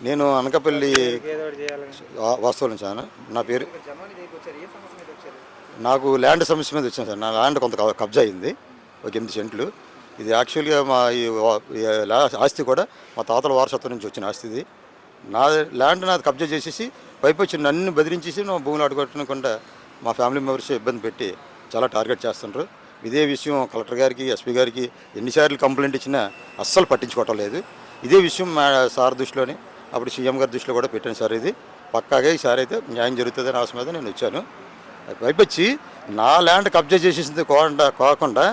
నేను అనకాపల్లి వాస్తవం సార్. నా పేరు నాకు ల్యాండ్ సమస్య మీద వచ్చాను సార్. నా ల్యాండ్ కొంత కబ్జా అయింది, ఒక 8 సెంట్లు. ఇది యాక్చువల్గా మా ఈ ఆస్తి కూడా మా తాతల వారసత్వం నుంచి వచ్చిన ఆస్తి. ఇది నా ల్యాండ్ నాది కబ్జా చేసేసి పైపు వచ్చి నన్ను బెదిరించేసి నా భూములు అడ్డుకొట్టకుండా మా ఫ్యామిలీ మెంబర్స్ ఇబ్బంది పెట్టి చాలా టార్గెట్ చేస్తుంటారు. ఇదే విషయం కలెక్టర్ గారికి, ఎస్పీ గారికి ఎన్నిసార్లు కంప్లైంట్ ఇచ్చినా అస్సలు పట్టించుకోవటం లేదు. ఇదే విషయం మా సార్ దృష్టిలోని, అప్పుడు సీఎం గారి దృష్టిలో కూడా పెట్టాను సార్. ఇది పక్కాగా ఈసారి అయితే న్యాయం జరుగుతుందని ఆశ మీద నేను వచ్చాను. పైపొచ్చి నా ల్యాండ్ కబ్జా చేసేసింది కాకుండా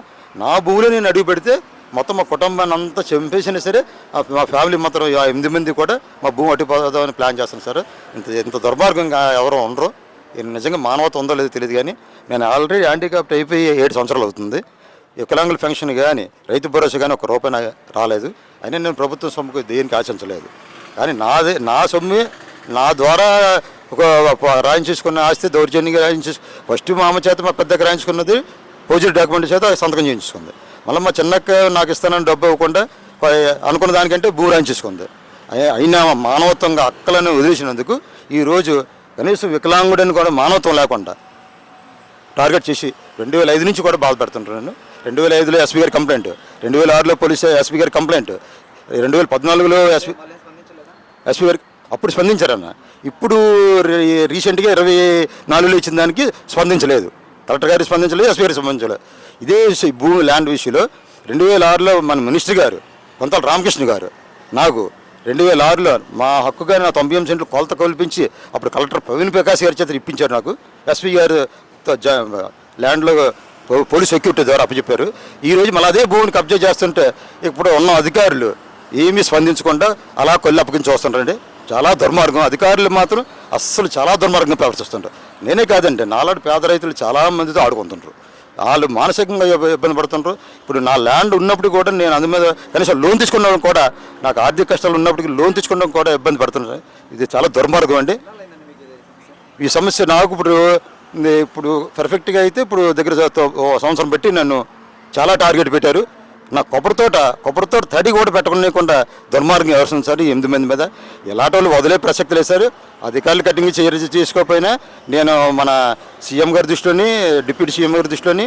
నా భూమిలో నేను అడుగు పెడితే మొత్తం మా కుటుంబాన్ని అంతా చంపేసినా సరే మా ఫ్యామిలీ మొత్తం 8 మంది కూడా మా భూమి అడ్డుపోదామని ప్లాన్ చేస్తాను సార్. ఇంత దుర్మార్గంగా ఎవరో ఉండరు. నిజంగా మానవత ఉందో లేదో తెలియదు, కానీ నేను ఆల్రెడీ హ్యాండిక్యాప్ట్ అయిపోయి 7 సంవత్సరాలు అవుతుంది. వికలాంగుల పెన్షన్ కానీ రైతు భరోసా కానీ ₹1 రాలేదు. అయినా నేను ప్రభుత్వం సొమ్ముకు దేనికి ఆశించలేదు. కానీ నా సొమ్ము నా ద్వారా ఒక రాయించేసుకున్న ఆస్తి దౌర్జన్యంగా రాయించేసి ఫస్ట్ మా అమ్మ చేత మా పెద్దకి రాయించుకున్నది పోజిటివ్ డాక్యుమెంట్ చేత సంతకం చేయించుకుంది. మళ్ళీ మా చిన్నక్క నాకు ఇస్తానని డబ్బు ఇవ్వకుండా అనుకున్న దానికంటే భూ రాయించేసుకుంది. అయినా మానవత్వంగా అక్కలను వదిలేసినందుకు ఈరోజు కనీసం వికలాంగుడని కూడా మానవత్వం లేకుండా టార్గెట్ చేసి 2005 నుంచి కూడా బాధపెడుతుంటారు. నేను 2005లో ఎస్పీ గారి కంప్లైంట్, 2006లో పోలీసు ఎస్పీ గారి కంప్లైంట్, 2014లో ఎస్పీ గారికి అప్పుడు స్పందించారన్న. ఇప్పుడు రీసెంట్గా 24లో ఇచ్చిన దానికి స్పందించలేదు. కలెక్టర్ గారికి స్పందించలేదు, ఎస్పీ గారికి స్పందించలేదు. ఇదే భూమి ల్యాండ్ విషయంలో 2006లో మన మినిస్టర్ గారు కొంతల రామకృష్ణ గారు నాకు 2006లో మా హక్కుగా నా 98 సెంట్లు కొలత కల్పించి అప్పుడు కలెక్టర్ ప్రవీణ్ ప్రకాష్ గారి చేత ఇప్పించారు. నాకు ఎస్పీ గారు ల్యాండ్లో పోలీస్ సెక్యూరిటీ ద్వారా అప్పచెప్పారు. ఈరోజు మళ్ళీ అదే భూమిని కబ్జా చేస్తుంటే ఇప్పుడు ఉన్న అధికారులు ఏమీ స్పందించకుండా అలా కొల్లి అప్పగించి వస్తుంటారండి. చాలా దుర్మార్గం. అధికారులు మాత్రం అస్సలు చాలా దుర్మార్గంగా ప్రవర్తిస్తుంటారు. నేనే కాదండి, నాలాంటి పేద రైతులు చాలామందితో ఆడుకుంటుంటారు. వాళ్ళు మానసికంగా ఇబ్బంది పడుతుంటారు. ఇప్పుడు నా ల్యాండ్ ఉన్నప్పుడు కూడా నేను అందు మీద కనీసం లోన్ తీసుకున్నాం కూడా, నాకు ఆర్థిక కష్టాలు ఉన్నప్పటికీ లోన్ తీసుకున్నాం కూడా ఇబ్బంది పడుతున్నారు. ఇది చాలా దుర్మార్గం అండి. ఈ సమస్య నాకు ఇప్పుడు పర్ఫెక్ట్గా అయితే ఇప్పుడు దగ్గర సంవత్సరం పెట్టి నన్ను చాలా టార్గెట్ పెట్టారు. నా కొబ్బరి తోట తడి కూడా పెట్టకుండా దుర్మార్గం వ్యవస్థ సార్. 8 మంది మీద ఎలాంటి వాళ్ళు వదిలే ప్రసక్తి లేదు సార్. అధికారులు కటింగ్ చేసుకోకపోయినా నేను మన సీఎం గారి దృష్టిలోని, డిప్యూటీ సీఎం గారి దృష్టిలోని,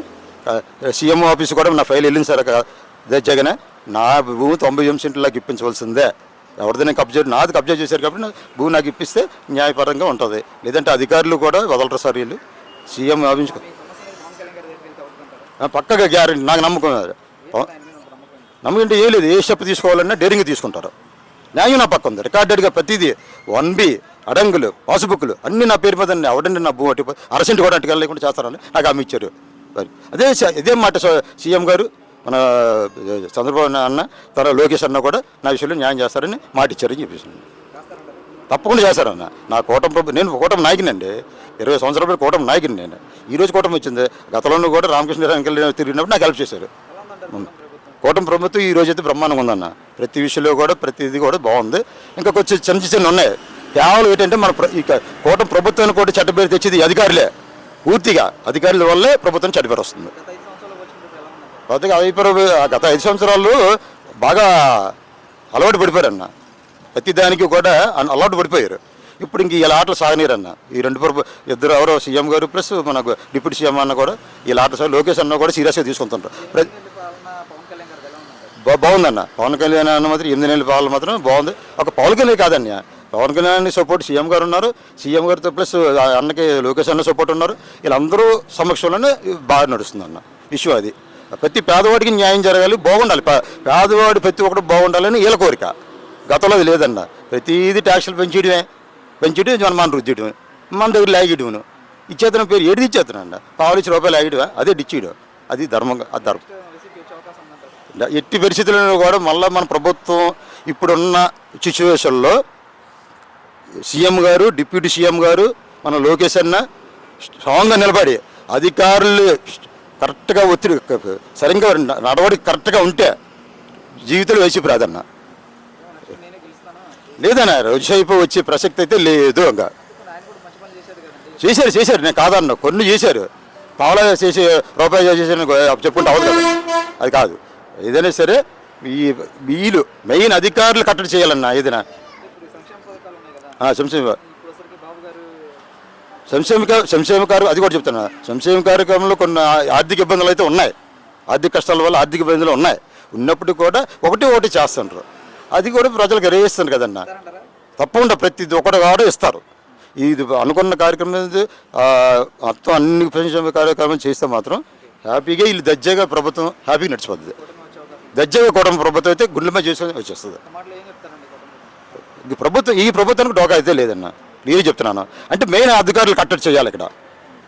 సీఎం ఆఫీస్ కూడా నా ఫైల్ వెళ్ళింది సార్. జగన్ నా భూమి 98 సెంట్లకు ఇప్పించవలసిందే. ఎవరిదైనా నాది కబ్జా చేశారు కాబట్టి భూమి నాకు ఇప్పిస్తే న్యాయపరంగా ఉంటుంది. లేదంటే అధికారులు కూడా వదలరు సార్. వీళ్ళు సీఎం ఆఫీస్ పక్కగా గ్యారెంటీ, నాకు నమ్మకం. నమ్మకంటే ఏం లేదు. ఏ స్టెప్ తీసుకోవాలన్నా డేరింగ్ తీసుకుంటారు. న్యాయం నా పక్క ఉంది. రికార్డెడ్గా ప్రతిదీ 1B అడంగులు, పాస్బుక్లు అన్నీ నా పేరు మీద ఎవడండి నా భూమి అటు అరసెంట్ కూడా అటుకెళ్ళ లేకుండా చేస్తారని నాకు హామీ ఇచ్చారు. ఇదే మాట సీఎం గారు, మన చంద్రబాబు అన్న, తర్వాత లోకేష్ అన్న కూడా నా విషయంలో న్యాయం చేస్తారని మాట ఇచ్చారని చెప్పేసి తప్పకుండా చేశారన్న. నా నేను కూటమి నాయకునండి. 20 సంవత్సరాల కూటమి నాయకుని నేను. ఈరోజు కూటమి వచ్చింది. గతంలో కూడా రామకృష్ణ తిరిగినప్పుడు నాకు హెల్ప్ చేశారు. కూటమి ప్రభుత్వం ఈ రోజు అయితే బ్రహ్మాండంగా ఉందన్న. ప్రతి విషయంలో కూడా ప్రతిదీ కూడా బాగుంది. ఇంకా కొంచెం చిన్న ఉన్నాయి. కేవలం ఏంటంటే మన కూటమి ప్రభుత్వాన్ని కూడా చెడ్డపేరు తెచ్చేది అధికారులే. పూర్తిగా అధికారుల వల్లే ప్రభుత్వం చెడ్డపేరు వస్తుంది. గత 5 సంవత్సరాలు బాగా అలవాటు పడిపోయారన్న. ప్రతి దానికి కూడా అలవాటు పడిపోయారు. ఇప్పుడు ఇంక ఇలా ఆటలు సాగనీరన్న. ఈ ఇద్దరు ఎవరో సీఎం గారు ప్లస్ మన డిప్యూటీ సీఎం అన్న కూడా ఇలా ఆటలు సాగు, లోకేష్ అన్న కూడా సీరియస్గా తీసుకుంటుంటారు. బాగుందన్న. పవన్ కళ్యాణ్ అన్న మాత్రం 8 నెలల పాలన మాత్రం బాగుంది. ఒక పవన్ కళ్యాణ్ కాదన్న, పవన్ కళ్యాణ్ సపోర్ట్ సీఎం గారు ఉన్నారు. సీఎం గారితో ప్లస్ అన్నకి లోకేష్ అన్న సపోర్ట్ ఉన్నారు. వీళ్ళందరూ సమక్షంలోనే బాగా నడుస్తుంది అన్న ఇష్యూ. అది ప్రతి పేదవాడికి న్యాయం జరగాలి, బాగుండాలి. పేదవాడు ప్రతి ఒక్కరు బాగుండాలని వీళ్ళ కోరిక. గతంలో అది లేదన్న. ప్రతిదీ ట్యాక్సులు పెంచేయడం మన రుద్దేయడం, మన దగ్గర లాగేయడం, ఇచ్చేతన పేరు ఏది ఇచ్చేతనండి. ₹1 లాగేయడం, అదే డిచ్చేయడం. అది ధర్మంగా, అది ధర్మం. ఎట్టి పరిస్థితుల్లో కూడా మళ్ళీ మన ప్రభుత్వం ఇప్పుడున్న సిచ్యువేషన్లో సీఎం గారు, డిప్యూటీ సీఎం గారు, మన లోకేష్ అన్న స్ట్రాంగ్గా నిలబడి అధికారులు కరెక్ట్గా ఒత్తిడి సరిగ్గా నడవడికి కరెక్ట్గా ఉంటే జీవితంలో వేసి రాదన్న. లేదన్న, రోజుసేపు వచ్చే ప్రసక్తి అయితే లేదు. ఇంకా చేశారు నేను కాదన్న. కొన్ని చేశారు. పావలా చేసి రూపాయి చేసి చెప్పుకుంటే అవ్వదు కదా. అది కాదు. ఏదైనా సరే ఈ వీళ్ళు మెయిన్ అధికారులు కట్టడి చేయాలన్నా ఏదైనా ఇప్పుడు సంక్షేమ పథకాలు ఉన్నాయి కదా, సంక్షేమ ఇప్పుడు వచ్చరికి బాబు గారు సంక్షేమ కార్యక్రమం అది కూడా చెప్తున్నా. సంక్షేమ కార్యక్రమంలో కొన్ని ఆర్థిక ఇబ్బందులు అయితే ఉన్నాయి, ఆర్థిక కష్టాల వల్ల ఆర్థిక ఇబ్బందులు ఉన్నాయి. ఉన్నప్పుడు కూడా ఒకటి చేస్తుంటారు, అది కూడా ప్రజలకు ఎరేస్తుంది కదన్నా. ఇస్తారంటారా? తప్పకుండా ప్రతి ఒకటి కూడా ఇస్తారు. ఇది అనుకున్న కార్యక్రమం మొత్తం అన్ని సంక్షేమ కార్యక్రమం చేస్తే మాత్రం హ్యాపీగా వీళ్ళు దజ్జగా ప్రభుత్వం హ్యాపీగా నడిచిపోతుంది. కూటమి వచ్చే అవకాశం దజ్జగా కూడా ప్రభుత్వం అయితే గుండెమే చేసుకొని వచ్చేస్తుంది. ఒక మాటలో ఏం చెప్తారండి కూటమి? ఈ ప్రభుత్వానికి డోకా అయితే లేదన్న, నేను చెప్తున్నాను. అంటే మెయిన్ అధికారులు కట్టడి చేయాలి. ఇక్కడ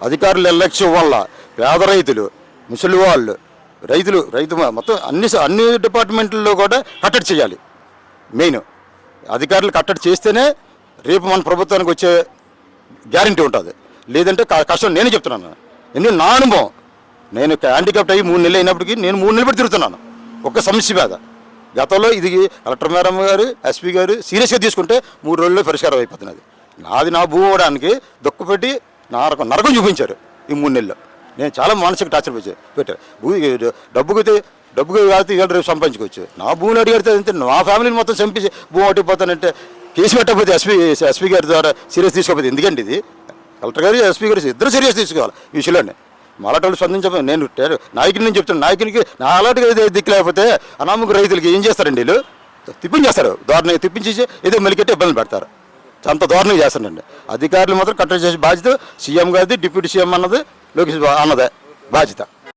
అధికారుల నిర్లక్ష్యం వల్ల పేద రైతులు, ముసలి వాళ్ళు, రైతు మొత్తం అన్ని డిపార్ట్మెంట్లలో కూడా కట్టడి చేయాలి. మెయిన్ అధికారులు కట్టడి చేస్తేనే రేపు మన ప్రభుత్వానికి వచ్చే గ్యారంటీ ఉంటుంది. లేదంటే కష్టం. నేనే చెప్తున్నాను, ఎందుకంటే నా అనుభవం. నేను హ్యాండిక్యాప్ట్ అయ్యి 3 నెలలు అయినప్పటికీ నేను 3 నెలలు పెట్టి తిరుగుతున్నాను ఒక్క సమస్య మీద. గతంలో ఇది కలెక్టర్ మేడం గారు, ఎస్పీ గారు సీరియస్గా తీసుకుంటే 3 రోజుల్లో పరిష్కారం అయిపోతున్నది. నా భూమి ఇవ్వడానికి దుఃఖపెట్టి నరకం చూపించారు ఈ 3 నెలల్లో. నేను చాలా మానసిక టార్చర్ పెట్టారు. డబ్బుకి కాదు ఇవాళ రేపు సంపాదించుకోవచ్చు. నా భూమిని అడిగితే అంతే, నా ఫ్యామిలీని మొత్తం చంపి భూమి అడిగిపోతానంటే కేసు పెట్టకపోతే ఎస్పీ గారి ద్వారా సీరియస్ తీసుకోకపోతే ఎందుకండి ఇది? కలెక్టర్ గారు, ఎస్పీ గారు ఇద్దరు సీరియస్ తీసుకోవాలి ఈ విషయంలోనే. మాలాటోళ్ళు స్పందించబోయి నేను నాయకుని నేను చెప్తాను, నాయకునికి నా అలాంటిగా దిక్కు లేకపోతే అనామక రైతులకి ఏం చేస్తారండి? వీళ్ళు తిప్పించేస్తారు, దారుణంగా తిప్పించేసి ఏదో మెలికెట్టి ఇబ్బంది పెడతారు. అంత దారుణంగా చేస్తారండి. అధికారులు మాత్రం కట్టడి చేసే బాధ్యత సీఎం గారిది, డిప్యూటీ సీఎం అన్నది, లోకేష్ అన్నదే బాధ్యత.